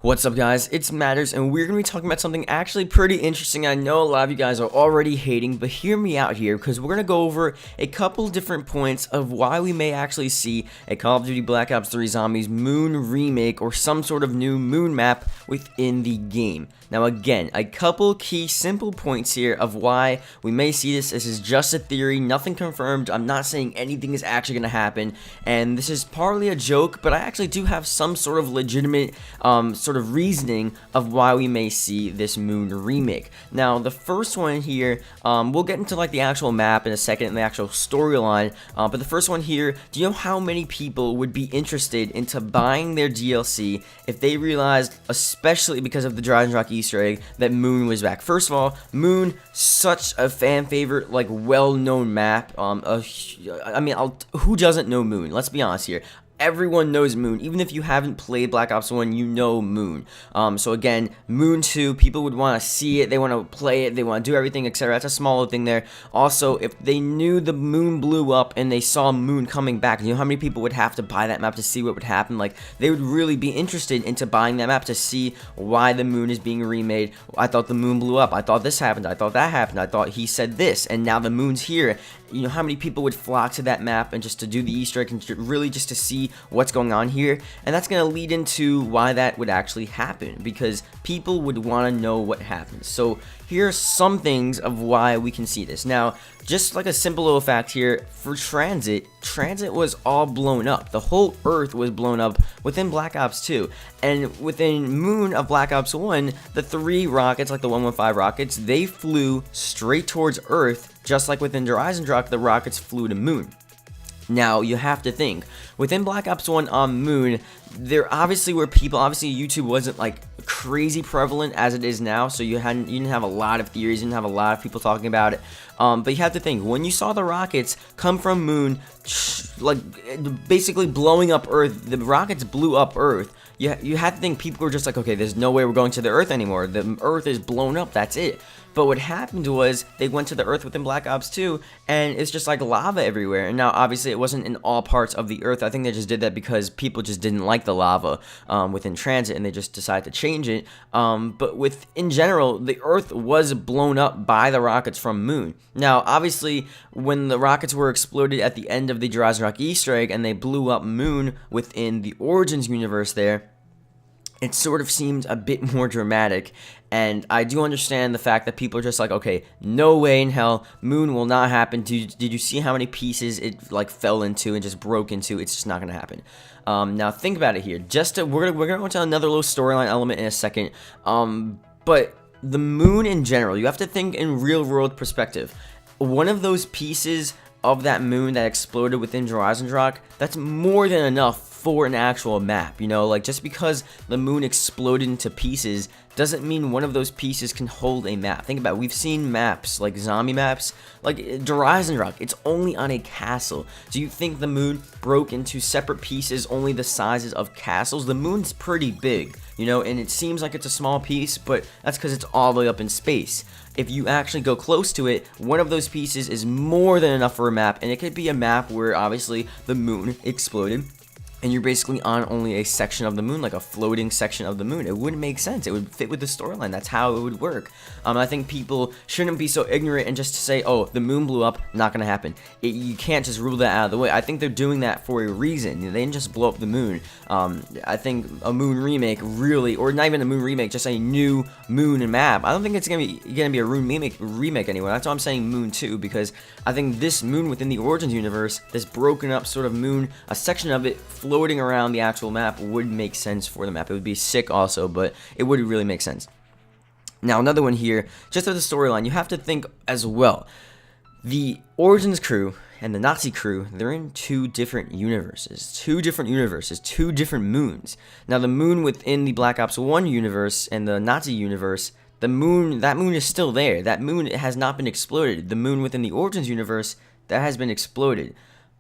What's up, guys? It's Matterz, and we're going to be talking about something actually pretty interesting. I know a lot of you guys are already hating, but hear me out here, because we're going to go over a couple different points of why we may actually see a Call of Duty Black Ops 3 Zombies Moon remake or some sort of new Moon map within the game. Now again, a couple key simple points here of why we may see this. This is just a theory, nothing confirmed. I'm not saying anything is actually going to happen, and this is partly a joke, but I actually do have some sort of legitimate sort of reasoning of why we may see this Moon remake. Now the first one here, we'll get into like the actual map in a second and the actual storyline, but the first one here, do you know how many people would be interested into buying their DLC if they realized, especially because of the Dryden Rock Easter egg, that Moon was back? First of all, Moon, such a fan favorite, like well-known map. Who doesn't know Moon? Let's be honest here. Everyone knows Moon. Even if you haven't played Black Ops 1, you know Moon. So again, Moon 2, people would want to see it, they want to play it, they want to do everything, etc. That's a small little thing there. Also, if they knew the Moon blew up and they saw Moon coming back, you know how many people would have to buy that map to see what would happen? Like, they would really be interested into buying that map to see why the Moon is being remade. I thought the Moon blew up, I thought this happened, I thought that happened, I thought he said this, and now the Moon's here. You know how many people would flock to that map and just to do the Easter egg and really just to see what's going on here? And that's going to lead into why that would actually happen, because people would want to know what happens. So here are some things of why we can see this. Now, just like a simple little fact here, for Transit was all blown up. The whole Earth was blown up within Black Ops 2. And within Moon of Black Ops 1, the 3 rockets, like the 115 rockets, they flew straight towards Earth, just like within Horizon Rock, the rockets flew to Moon. Now, you have to think, within Black Ops 1 on Moon, there obviously were people, obviously YouTube wasn't like crazy prevalent as it is now, so you didn't have a lot of theories, you didn't have a lot of people talking about it, but you have to think, when you saw the rockets come from Moon, like basically blowing up Earth, the rockets blew up Earth, you had to think people were just like, okay, there's no way we're going to the Earth anymore, the Earth is blown up, that's it. But what happened was, they went to the Earth within Black Ops 2, and it's just like lava everywhere. And now, obviously, it wasn't in all parts of the Earth. I think they just did that because people just didn't like the lava within Transit, and they just decided to change it. But in general, the Earth was blown up by the rockets from Moon. Now, obviously, when the rockets were exploded at the end of the Horizon Rock Easter egg, and they blew up Moon within the Origins universe there, it sort of seemed a bit more dramatic, and I do understand the fact that people are just like, okay, no way in hell, Moon will not happen. Did you see how many pieces it like fell into and just broke into? It's just not gonna happen. Now think about it here. We're gonna go into another little storyline element in a second. But the Moon in general, you have to think in real world perspective. One of those pieces of that Moon that exploded within Horizon Rock, that's more than enough for an actual map, you know, like just because the Moon exploded into pieces doesn't mean one of those pieces can hold a map. Think about it, we've seen maps, like zombie maps, like Horizon Rock, it's only on a castle. Do you think the Moon broke into separate pieces only the sizes of castles? The Moon's pretty big, you know, and it seems like it's a small piece, but that's because it's all the way up in space. If you actually go close to it, one of those pieces is more than enough for a map, and it could be a map where obviously the Moon exploded, and you're basically on only a section of the Moon, like a floating section of the Moon. It wouldn't make sense. It would fit with the storyline. That's how it would work. I think people shouldn't be so ignorant and just say, oh, the Moon blew up, not gonna happen. You can't just rule that out of the way. I think they're doing that for a reason. They didn't just blow up the Moon. I think a Moon remake really, or not even a Moon remake, just a new Moon map. I don't think it's gonna be a Moon remake anyway. That's why I'm saying Moon 2, because I think this Moon within the Origins universe, this broken up sort of Moon, a section of it floating around the actual map would make sense for the map. It would be sick also, but it would really make sense. Now, another one here, just as the storyline, you have to think as well. The Origins crew and the Nazi crew, they're in two different universes, two different Moons. Now, the Moon within the Black Ops 1 universe and the Nazi universe, that Moon is still there. That Moon has not been exploded. The Moon within the Origins universe, that has been exploded.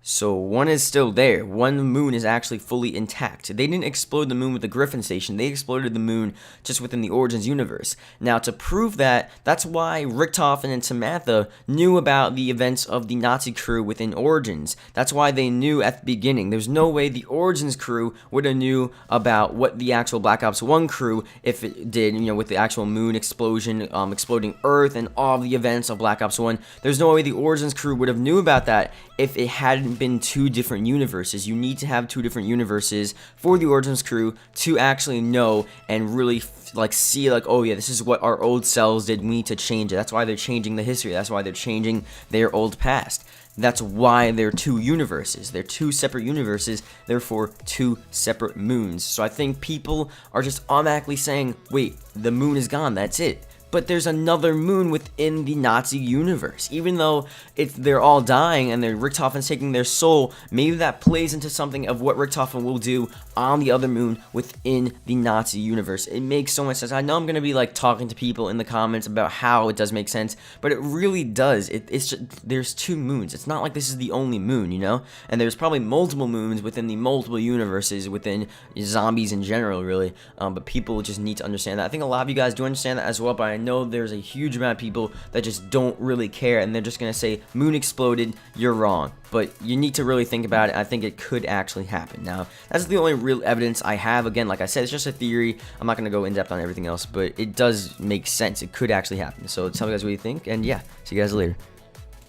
So one is still there. One moon is actually fully intact. They didn't explode the moon with the Griffin station. They exploded the moon just within the Origins universe. Now, to prove that, that's why Richtofen and Samantha knew about the events of the Nazi crew within Origins. That's why they knew at the beginning. There's no way the Origins crew would have knew about what the actual Black Ops 1 crew, if it did, with the actual moon explosion, exploding Earth, and all the events of Black Ops 1. There's no way the Origins crew would have knew about that if it hadn't been two different universes. You need to have two different universes for the Origins crew to actually know and really see oh yeah, this is what our old selves did, we need to change it. That's why they're changing the history. That's why they're changing their old past. That's why they're two universes. They're two separate universes, therefore two separate moons. So I think people are just automatically saying, wait, the moon is gone, that's it. But there's another moon within the Nazi universe. Even though they're all dying and Richtofen's taking their soul, maybe that plays into something of what Richtofen will do on the other moon within the Nazi universe. It makes so much sense. I know I'm going to be talking to people in the comments about how it does make sense, but it really does. It's just, there's two moons. It's not like this is the only moon, And there's probably multiple moons within the multiple universes within zombies in general, really. But people just need to understand that. I think a lot of you guys do understand that as well, but I know there's a huge amount of people that just don't really care, and they're just going to say, moon exploded, you're wrong. But you need to really think about it. I think it could actually happen. Now, that's the only real evidence I have. Again, like I said, it's just a theory. I'm not going to go in depth on everything else, but it does make sense. It could actually happen. So tell me guys what you think, and yeah, see you guys later.